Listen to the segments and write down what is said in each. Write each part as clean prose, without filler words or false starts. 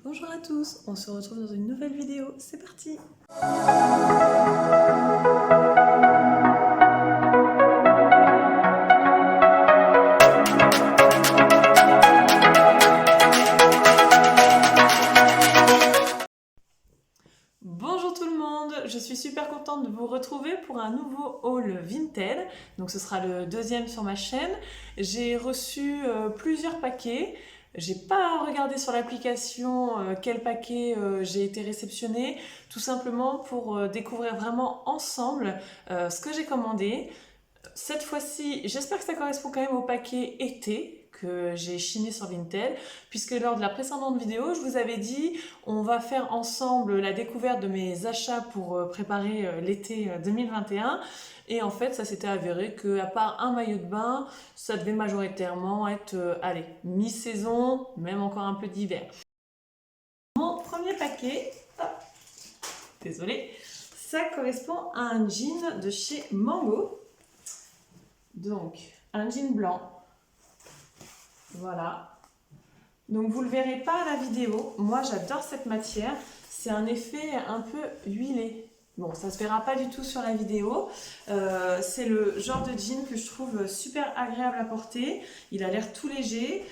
Bonjour à tous, on se retrouve dans une nouvelle vidéo, c'est parti! Bonjour tout le monde, je suis super contente de vous retrouver pour un nouveau haul Vinted. Donc ce sera le deuxième sur ma chaîne. J'ai reçu plusieurs paquets. J'ai pas regardé sur l'application quel paquet j'ai été réceptionné, tout simplement pour découvrir vraiment ensemble ce que j'ai commandé. Cette fois-ci, j'espère que ça correspond quand même au paquet été que j'ai chiné sur Vinted, puisque lors de la précédente vidéo, je vous avais dit on va faire ensemble la découverte de mes achats pour préparer l'été 2021. Et en fait, ça s'était avéré qu'à part un maillot de bain, ça devait majoritairement être, allez, mi-saison, même encore un peu d'hiver. Mon premier paquet, hop, désolé, ça correspond à un jean de chez Mango. Donc, un jean blanc. Voilà. Donc, vous ne le verrez pas à la vidéo. Moi, j'adore cette matière. C'est un effet un peu huilé. Bon, ça ne se verra pas du tout sur la vidéo. C'est le genre de jean que je trouve super agréable à porter. Il a l'air tout léger.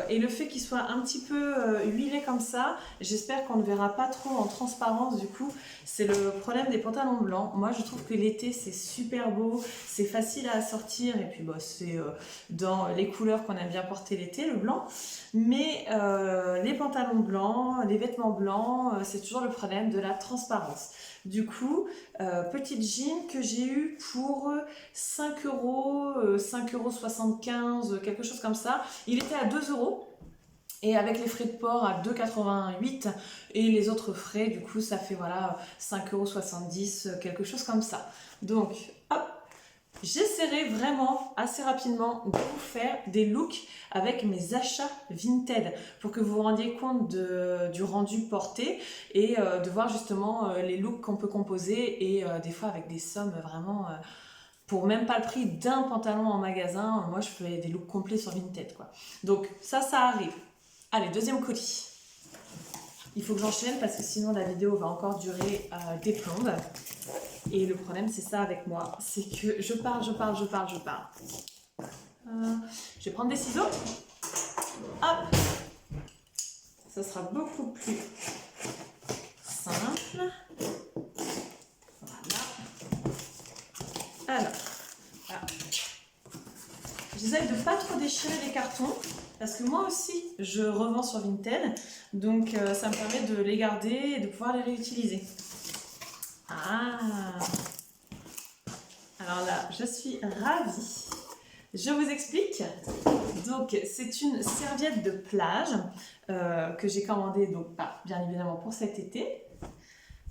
Et le fait qu'il soit un petit peu huilé comme ça, j'espère qu'on ne verra pas trop en transparence du coup. C'est le problème des pantalons blancs. Moi je trouve que l'été c'est super beau, c'est facile à assortir et puis bah, c'est dans les couleurs qu'on aime bien porter l'été, le blanc. Mais les pantalons blancs, les vêtements blancs, c'est toujours le problème de la transparence. Du coup, petit jean que j'ai eu pour 5 euros, 5,75 €, quelque chose comme ça. Il était à 2 euros et avec les frais de port à 2,88 € et les autres frais, du coup, ça fait voilà 5,70 €, quelque chose comme ça. Donc, hop, j'essaierai vraiment assez rapidement de vous faire des looks avec mes achats Vinted pour que vous vous rendiez compte du rendu porté et de voir justement les looks qu'on peut composer et des fois avec des sommes vraiment pour même pas le prix d'un pantalon en magasin. Moi je fais des looks complets sur Vinted quoi. Donc ça arrive. Allez, deuxième colis. Il faut que j'enchaîne parce que sinon la vidéo va encore durer des plombes. Et le problème, c'est ça avec moi, c'est que je parle. Je vais prendre des ciseaux. Hop. Ça sera beaucoup plus simple. Voilà. Alors, j'essaie de pas trop déchirer les cartons parce que moi aussi, je revends sur Vinted. Donc, ça me permet de les garder et de pouvoir les réutiliser. Ah! Alors là, je suis ravie. Je vous explique. Donc, c'est une serviette de plage que j'ai commandée, donc bien évidemment pour cet été.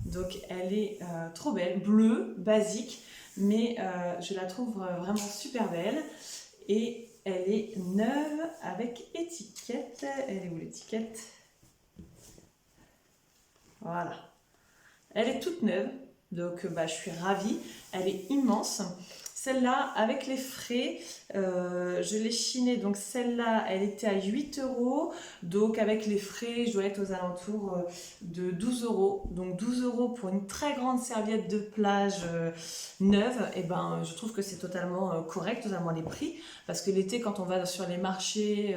Donc, elle est trop belle, bleue, basique, mais je la trouve vraiment super belle. Et elle est neuve avec étiquette. Elle est où l'étiquette? Voilà. Elle est toute neuve. Donc je suis ravie, elle est immense. Celle-là, avec les frais, je l'ai chinée. Donc celle-là, elle était à 8 €. Donc avec les frais, je dois être aux alentours de 12 €. Donc 12 € pour une très grande serviette de plage neuve, et ben, je trouve que c'est totalement correct, totalement les prix. Parce que l'été, quand on va sur les marchés,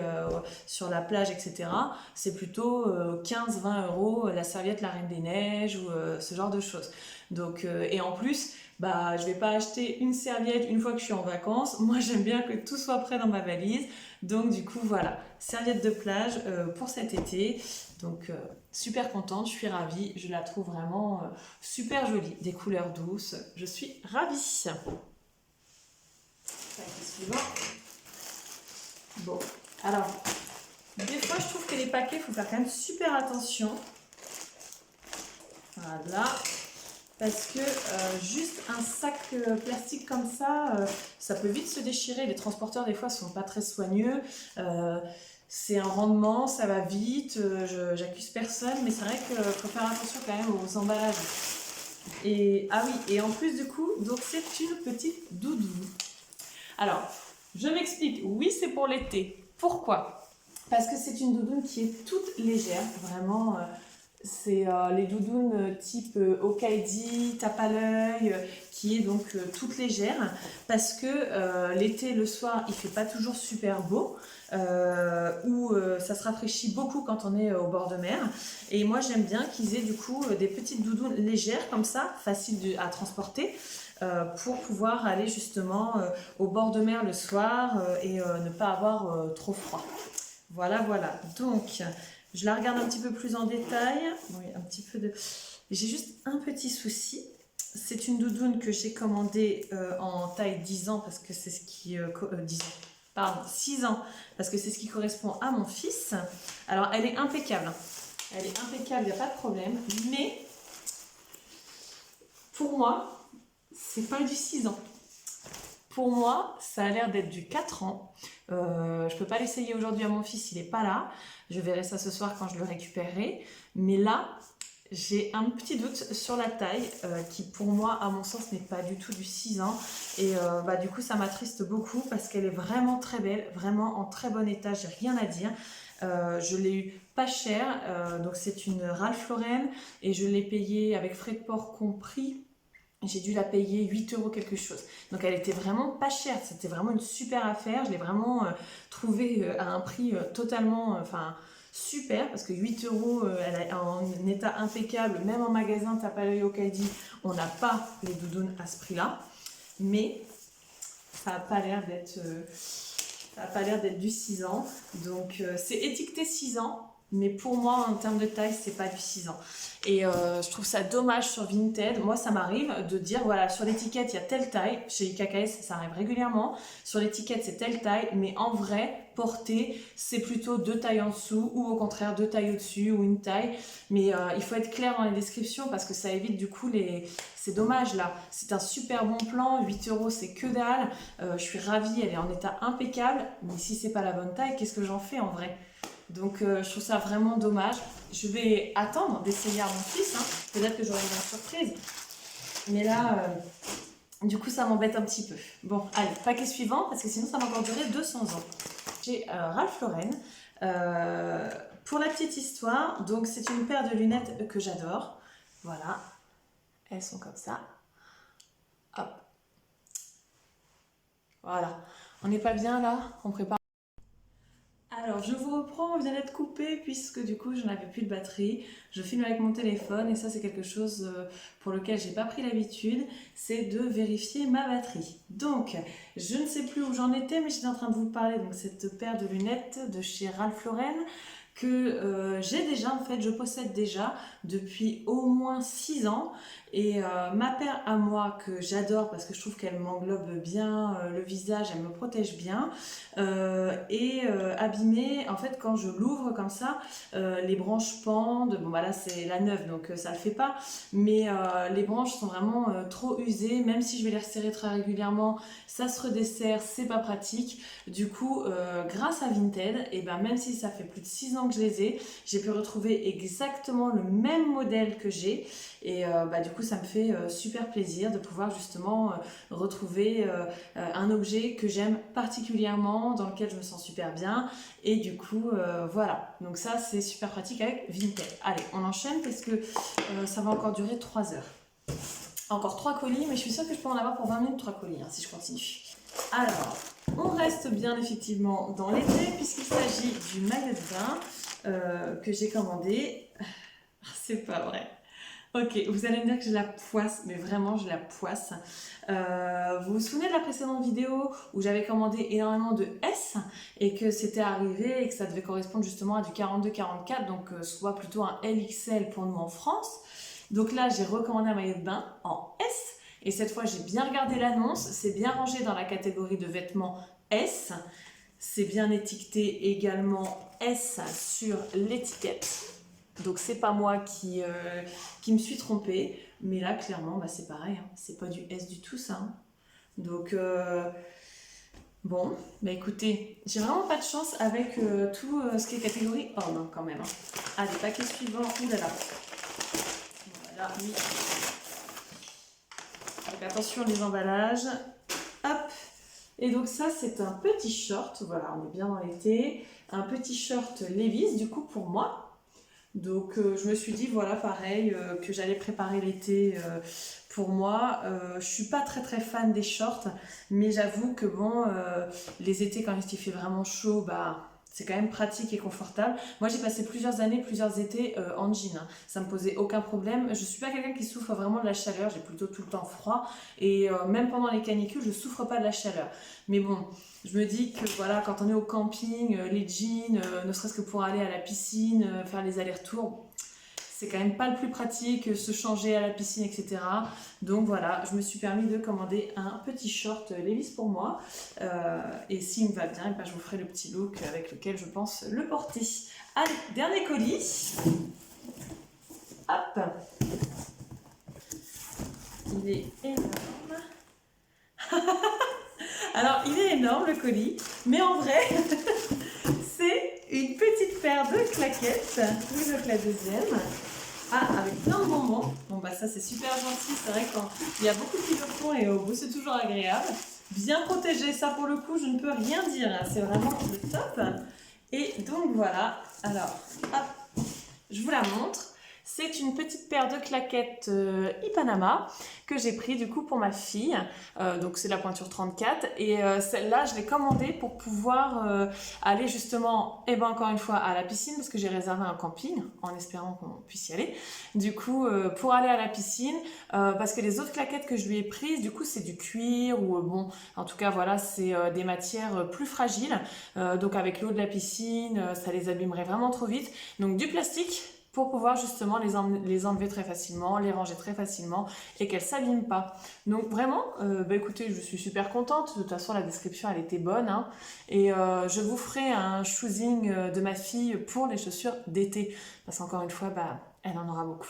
sur la plage, etc., c'est plutôt 15-20 € la serviette La Reine des Neiges ou ce genre de choses. Donc, et en plus, je vais pas acheter une serviette une fois que je suis en vacances. Moi, j'aime bien que tout soit prêt dans ma valise. Donc, du coup, voilà, serviette de plage pour cet été. Donc, super contente, je suis ravie. Je la trouve vraiment super jolie. Des couleurs douces. Je suis ravie. Suivant. Bon, alors, des fois, je trouve que les paquets, il faut faire quand même super attention. Voilà. Parce que juste un sac plastique comme ça, ça peut vite se déchirer. Les transporteurs, des fois, ne sont pas très soigneux. C'est un rendement, ça va vite. J'accuse personne, mais c'est vrai qu'il faut faire attention quand même aux emballages. Et, ah oui, et en plus, du coup, donc c'est une petite doudou. Alors, je m'explique. Oui, c'est pour l'été. Pourquoi ? parce que c'est une doudoune qui est toute légère, vraiment. C'est les doudounes type Okaidi, tape à l'œil, qui est donc toute légère, parce que l'été, le soir, il fait pas toujours super beau, ou ça se rafraîchit beaucoup quand on est au bord de mer. Et moi, j'aime bien qu'ils aient du coup des petites doudounes légères comme ça, faciles à transporter, pour pouvoir aller justement au bord de mer le soir et ne pas avoir trop froid. Voilà, voilà. Donc, je la regarde un petit peu plus en détail. Oui, un petit peu de... J'ai juste un petit souci. C'est une doudoune que j'ai commandée en taille 10 ans parce que c'est ce qui... 10 ans. Pardon, 6 ans, parce que c'est ce qui correspond à mon fils. Alors, elle est impeccable. Elle est impeccable, il n'y a pas de problème. Mais, pour moi, c'est pas du 6 ans. Pour moi, ça a l'air d'être du 4 ans. Je peux pas l'essayer aujourd'hui à mon fils, il n'est pas là. Je verrai ça ce soir quand je le récupérerai. Mais là, j'ai un petit doute sur la taille qui, pour moi, à mon sens, n'est pas du tout du 6 ans. Et du coup, ça m'attriste beaucoup parce qu'elle est vraiment très belle, vraiment en très bon état, j'ai rien à dire. Je l'ai eu pas cher, donc c'est une Ralph Lauren et je l'ai payée avec frais de port compris. J'ai dû la payer 8 € quelque chose. Donc elle était vraiment pas chère, c'était vraiment une super affaire. Je l'ai vraiment trouvée à un prix totalement super, parce que 8 €, elle est en état impeccable, même en magasin, tape à l'œil au caddie, on n'a pas les doudounes à ce prix-là. Mais ça n'a pas l'air d'être du 6 ans. Donc c'est étiqueté 6 ans. Mais pour moi, en termes de taille, c'est pas du 6 ans. Et je trouve ça dommage sur Vinted. Moi, ça m'arrive de dire, voilà, sur l'étiquette, il y a telle taille. Chez KKS, ça arrive régulièrement. Sur l'étiquette, c'est telle taille. Mais en vrai, porter, c'est plutôt 2 tailles en dessous ou au contraire 2 tailles au-dessus ou une taille. Mais il faut être clair dans les descriptions parce que ça évite du coup les... C'est dommage là. C'est un super bon plan. 8 €, c'est que dalle. Je suis ravie, elle est en état impeccable. Mais si c'est pas la bonne taille, qu'est-ce que j'en fais en vrai ? Donc je trouve ça vraiment dommage. Je vais attendre d'essayer à mon fils, hein. Peut-être que j'aurai une surprise. Mais là, du coup, ça m'embête un petit peu. Bon, allez, paquet suivant, parce que sinon ça va encore durer 200 ans. J'ai Ralph Lauren. Pour la petite histoire, donc c'est une paire de lunettes que j'adore. Voilà, elles sont comme ça. Hop. Voilà. On n'est pas bien là? On prépare. Alors, je vous reprends, on vient d'être coupé puisque du coup, je n'avais plus de batterie. Je filme avec mon téléphone et ça, c'est quelque chose pour lequel j'ai pas pris l'habitude, c'est de vérifier ma batterie. Donc, je ne sais plus où j'en étais, mais j'étais en train de vous parler de cette paire de lunettes de chez Ralph Lauren que j'ai déjà, en fait, je possède déjà depuis au moins 6 ans. Et ma paire à moi, que j'adore parce que je trouve qu'elle m'englobe bien le visage, elle me protège bien, est abîmée. En fait, quand je l'ouvre comme ça, les branches pendent. Bon, bah là, c'est la neuve, donc ça le fait pas. Mais les branches sont vraiment trop usées. Même si je vais les resserrer très régulièrement, ça se redessert, c'est pas pratique. Du coup, grâce à Vinted, et ben, même si ça fait plus de 6 ans que je les ai, j'ai pu retrouver exactement le même modèle que j'ai. Et du coup, ça me fait super plaisir de pouvoir justement retrouver un objet que j'aime particulièrement, dans lequel je me sens super bien. Et du coup, voilà. Donc ça, c'est super pratique avec Vinted. Allez, on enchaîne parce que ça va encore durer 3 heures. Encore 3 colis, mais je suis sûre que je peux en avoir pour 20 minutes 3 colis, hein, si je continue. Alors, on reste bien effectivement dans l'été, puisqu'il s'agit du maillot de bain que j'ai commandé. C'est pas vrai. Ok, vous allez me dire que je la poisse, mais vraiment je la poisse. Vous vous souvenez de la précédente vidéo où j'avais commandé énormément de S et que c'était arrivé et que ça devait correspondre justement à du 42-44, donc soit plutôt un LXL pour nous en France. Donc là, j'ai recommandé un maillot de bain en S et cette fois, j'ai bien regardé l'annonce, c'est bien rangé dans la catégorie de vêtements S. C'est bien étiqueté également S sur l'étiquette. Donc c'est pas moi qui me suis trompée, mais là clairement bah, c'est pareil, hein. C'est pas du S du tout ça. Hein. Donc bon, bah écoutez, j'ai vraiment pas de chance avec tout ce qui est catégorie. Oh non quand même. Hein. Allez, paquet suivant, oulala. Voilà, oui. Donc attention les emballages. Hop. Et donc ça, c'est un petit short, voilà, on est bien dans l'été, un petit short Levi's du coup pour moi. Donc je me suis dit, voilà, pareil, que j'allais préparer l'été pour moi. Je suis pas très fan des shorts, mais j'avoue que bon, les étés quand il fait vraiment chaud, bah c'est quand même pratique et confortable. Moi j'ai passé plusieurs années, plusieurs étés en jean, hein. Ça me posait aucun problème. Je suis pas quelqu'un qui souffre vraiment de la chaleur, j'ai plutôt tout le temps froid. Et même pendant les canicules, je souffre pas de la chaleur. Mais bon, je me dis que voilà, quand on est au camping, les jeans, ne serait-ce que pour aller à la piscine, faire les allers-retours, c'est quand même pas le plus pratique, se changer à la piscine, etc. Donc voilà, je me suis permis de commander un petit short Levi's pour moi. Et s'il me va bien, et ben je vous ferai le petit look avec lequel je pense le porter. Allez, dernier colis. Hop. Il est énorme. Alors, il est énorme le colis, mais en vrai, c'est une petite paire de claquettes. Oui, donc la deuxième. Ah, avec plein de bonbons. Bon, bah ça, c'est super gentil. C'est vrai qu'il y a beaucoup de petits bonbons et au bout, c'est toujours agréable. Bien protégé, ça pour le coup, je ne peux rien dire, hein. C'est vraiment le top. Et donc voilà. Alors, hop, je vous la montre. C'est une petite paire de claquettes Ipanama que j'ai pris du coup pour ma fille. Donc c'est la pointure 34 et celle-là je l'ai commandée pour pouvoir aller justement, et ben encore une fois, à la piscine parce que j'ai réservé un camping en espérant qu'on puisse y aller. Du coup pour aller à la piscine parce que les autres claquettes que je lui ai prises du coup c'est du cuir ou bon en tout cas voilà c'est des matières plus fragiles. Donc avec l'eau de la piscine ça les abîmerait vraiment trop vite. Donc du plastique pour pouvoir justement les enlever très facilement, les ranger très facilement et qu'elles ne s'abîment pas. Donc vraiment, bah écoutez, je suis super contente. De toute façon, la description, elle était bonne, hein. Et je vous ferai un choosing de ma fille pour les chaussures d'été. Parce qu'encore une fois, bah, elle en aura beaucoup.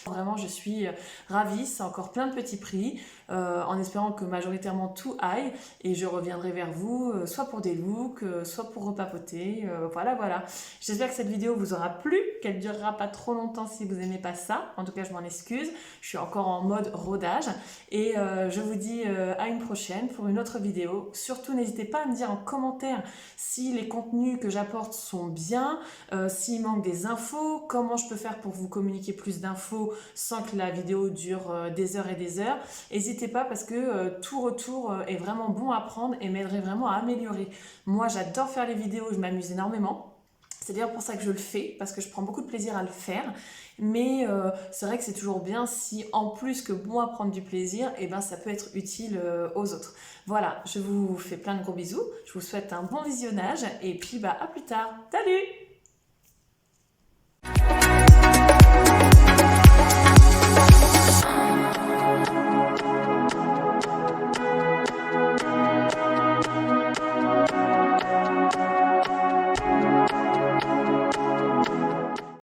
Vraiment, je suis ravie. C'est encore plein de petits prix, en espérant que majoritairement tout aille. Et je reviendrai vers vous, soit pour des looks, soit pour repapoter. Voilà. J'espère que cette vidéo vous aura plu, qu'elle ne durera pas trop longtemps si vous n'aimez pas ça. En tout cas, je m'en excuse. Je suis encore en mode rodage. Et je vous dis à une prochaine pour une autre vidéo. Surtout, n'hésitez pas à me dire en commentaire si les contenus que j'apporte sont bien, s'il manque des infos, comment je peux faire pour vous communiquer plus d'infos sans que la vidéo dure des heures et des heures. N'hésitez pas parce que tout retour est vraiment bon à prendre et m'aiderait vraiment à améliorer. Moi, j'adore faire les vidéos, je m'amuse énormément. C'est d'ailleurs pour ça que je le fais, parce que je prends beaucoup de plaisir à le faire. Mais c'est vrai que c'est toujours bien si, en plus que moi prendre du plaisir, et ben ça peut être utile aux autres. Voilà, je vous fais plein de gros bisous. Je vous souhaite un bon visionnage et puis bah à plus tard. Salut!